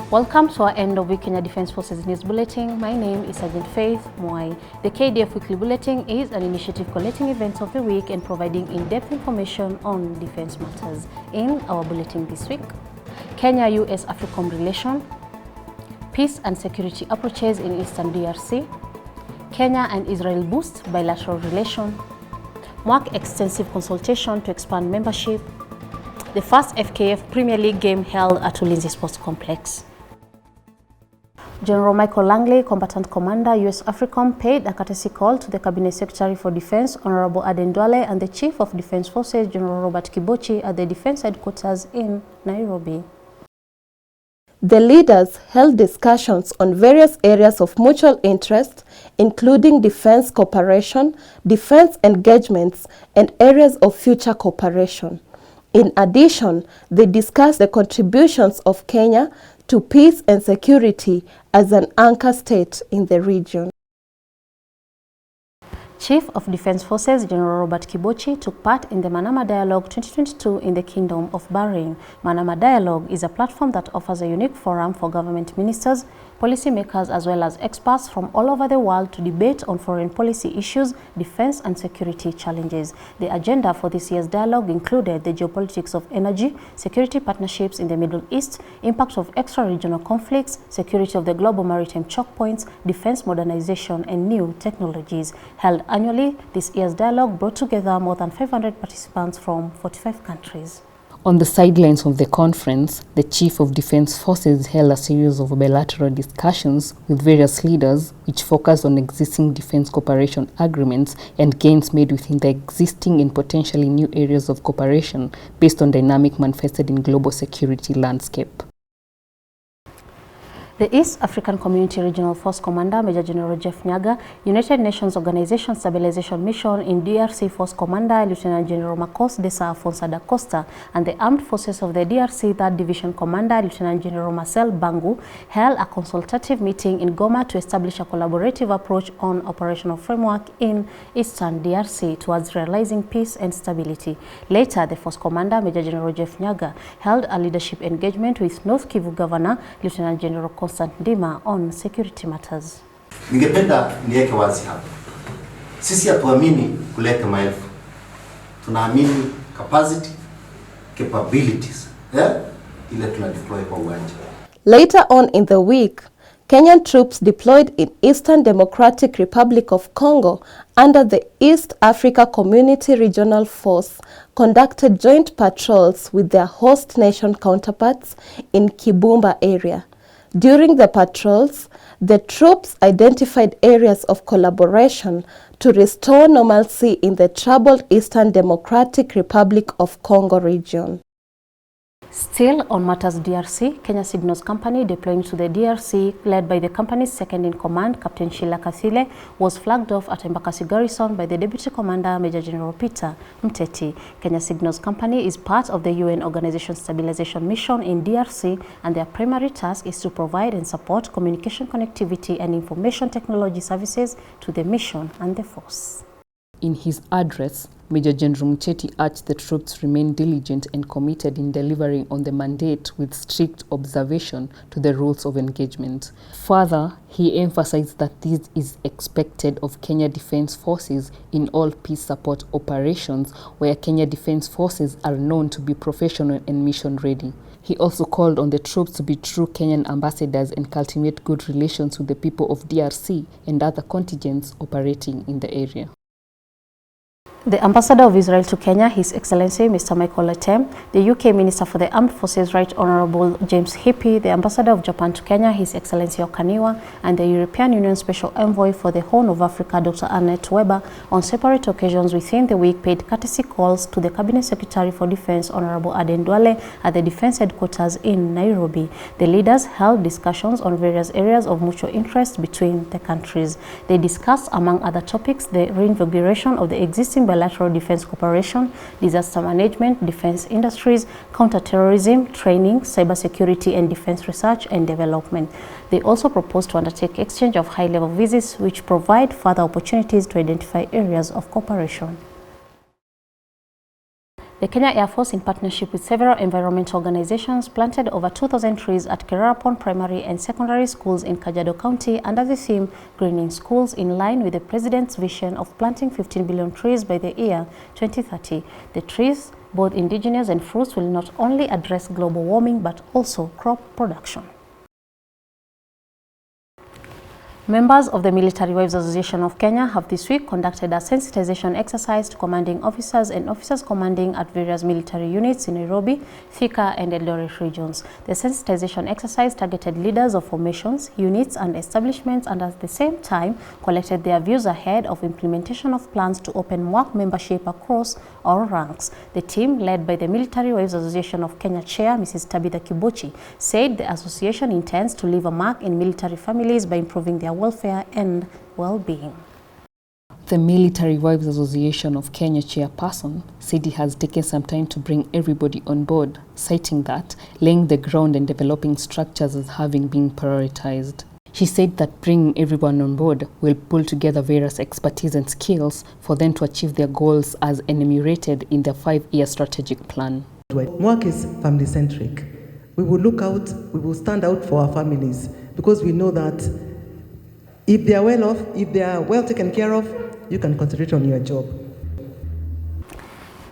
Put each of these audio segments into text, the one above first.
Welcome to our end of week Kenya Defence Forces News Bulletin. My name is Sergeant Faith Mwai. The KDF Weekly Bulletin is an initiative collating events of the week and providing in-depth information on defense matters. In our bulletin this week, Kenya-US AFRICOM relation, peace and security approaches in Eastern DRC, Kenya and Israel boost bilateral relation, mark extensive consultation to expand membership, the first FKF Premier League game held at Ulinzi Sports Complex. General Michael Langley, Combatant Commander, U.S. AFRICOM, paid a courtesy call to the Cabinet Secretary for Defense, Honorable Aden Duale, and the Chief of Defense Forces, General Robert Kibochi, at the Defense Headquarters in Nairobi. The leaders held discussions on various areas of mutual interest, including defense cooperation, defense engagements, and areas of future cooperation. In addition, they discussed the contributions of Kenya to peace and security as an anchor state in the region. Chief of Defense Forces General Robert Kibochi took part in the Manama Dialogue 2022 in the Kingdom of Bahrain. Manama Dialogue is a platform that offers a unique forum for government ministers, policymakers, as well as experts from all over the world to debate on foreign policy issues, defense and security challenges. The agenda for this year's dialogue included the geopolitics of energy, security partnerships in the Middle East, impact of extra-regional conflicts, security of the global maritime choke points, defense modernization, and new technologies. Held annually, this year's dialogue brought together more than 500 participants from 45 countries. On the sidelines of the conference, the Chief of Defense Forces held a series of bilateral discussions with various leaders which focused on existing defense cooperation agreements and gains made within the existing and potentially new areas of cooperation based on dynamic manifested in global security landscape. The East African Community Regional Force Commander, Major General Jeff Nyaga, United Nations Organization Stabilization Mission in DRC Force Commander, Lieutenant General Marcos Desa Afonso da Costa, and the Armed Forces of the DRC 3rd Division Commander, Lieutenant General Marcel Bangu, held a consultative meeting in Goma to establish a collaborative approach on operational framework in Eastern DRC towards realizing peace and stability. Later, the Force Commander, Major General Jeff Nyaga, held a leadership engagement with North Kivu Governor, Lieutenant General Dima on security matters. Ningependa niweke wazi hapa. Sisi hatuamini kuleta maelfu. Tunaamini capacity, capabilities. Ile tunadeploy kwa uwanja. Later on in the week, Kenyan troops deployed in Eastern Democratic Republic of Congo under the East Africa Community Regional Force conducted joint patrols with their host nation counterparts in Kibumba area. During the patrols, the troops identified areas of collaboration to restore normalcy in the troubled Eastern Democratic Republic of Congo region. Still on matters DRC, Kenya Signals Company deploying to the DRC, led by the company's second-in-command, Captain Sheila Kathile, was flagged off at Embakasi Garrison by the Deputy Commander, Major General Peter Mteti. Kenya Signals Company is part of the UN Organization Stabilization Mission in DRC, and their primary task is to provide and support communication connectivity and information technology services to the mission and the force. In his address, Major General Mteti urged the troops remain diligent and committed in delivering on the mandate with strict observation to the rules of engagement. Further, he emphasized that this is expected of Kenya Defence Forces in all peace support operations where Kenya Defence Forces are known to be professional and mission ready. He also called on the troops to be true Kenyan ambassadors and cultivate good relations with the people of DRC and other contingents operating in the area. The Ambassador of Israel to Kenya, His Excellency Mr. Michael Letem, the UK Minister for the Armed Forces Right Honorable James Hippie, the Ambassador of Japan to Kenya, His Excellency Okaniwa, and the European Union Special Envoy for the Horn of Africa, Dr. Annette Weber, on separate occasions within the week paid courtesy calls to the Cabinet Secretary for Defense, Honorable Aden Duale, at the Defense Headquarters in Nairobi. The leaders held discussions on various areas of mutual interest between the countries. They discussed, among other topics, the reinvigoration of the existing bilateral defense cooperation, disaster management, defense industries, counterterrorism, training, cybersecurity, and defense research and development. They also proposed to undertake exchange of high-level visits which provide further opportunities to identify areas of cooperation. The Kenya Air Force, in partnership with several environmental organizations, planted over 2,000 trees at Kerarapon Primary and Secondary Schools in Kajiado County under the theme Greening Schools, in line with the President's vision of planting 15 billion trees by the year 2030. The trees, both indigenous and fruits, will not only address global warming but also crop production. Members of the Military Wives Association of Kenya have this week conducted a sensitization exercise to commanding officers and officers commanding at various military units in Nairobi, Thika and Eldoret regions. The sensitization exercise targeted leaders of formations, units and establishments, and at the same time collected their views ahead of implementation of plans to open MWAC membership across all ranks. The team, led by the Military Wives Association of Kenya Chair, Mrs. Tabitha Kibochi, said the association intends to leave a mark in military families by improving their welfare and well-being. The Military Wives Association of Kenya chairperson said it has taken some time to bring everybody on board, citing that laying the ground and developing structures as having been prioritized. She said that bringing everyone on board will pull together various expertise and skills for them to achieve their goals as enumerated in their 5-year strategic plan. MWAC is family-centric. We will look out, we will stand out for our families, because we know that if they are well off, if they are well taken care of, you can concentrate on your job.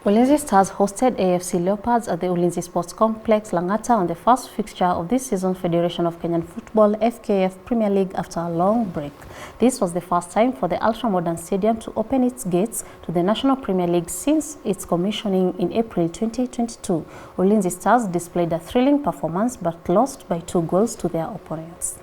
Ulinzi Stars hosted AFC Leopards at the Ulinzi Sports Complex, Langata, on the first fixture of this season's Federation of Kenyan Football FKF Premier League after a long break. This was the first time for the ultra-modern stadium to open its gates to the National Premier League since its commissioning in April 2022. Ulinzi Stars displayed a thrilling performance but lost by 2 goals to their opponents.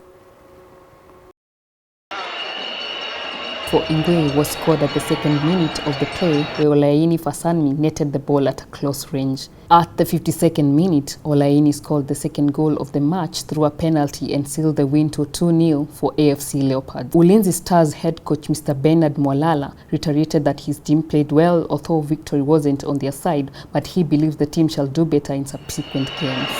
For Ingwe was scored at the 2nd minute of the play, where Olaini Fasanmi netted the ball at a close range. At the 52nd minute, Olaini scored the 2nd goal of the match through a penalty and sealed the win to 2-0 for AFC Leopards. Ulinzi Stars head coach Mr. Bernard Mwalala reiterated that his team played well, although victory wasn't on their side, but he believes the team shall do better in subsequent games.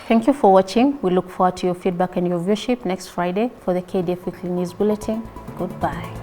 Thank you for watching. We look forward to your feedback and your viewership next Friday for the KDF Weekly News Bulletin. Goodbye.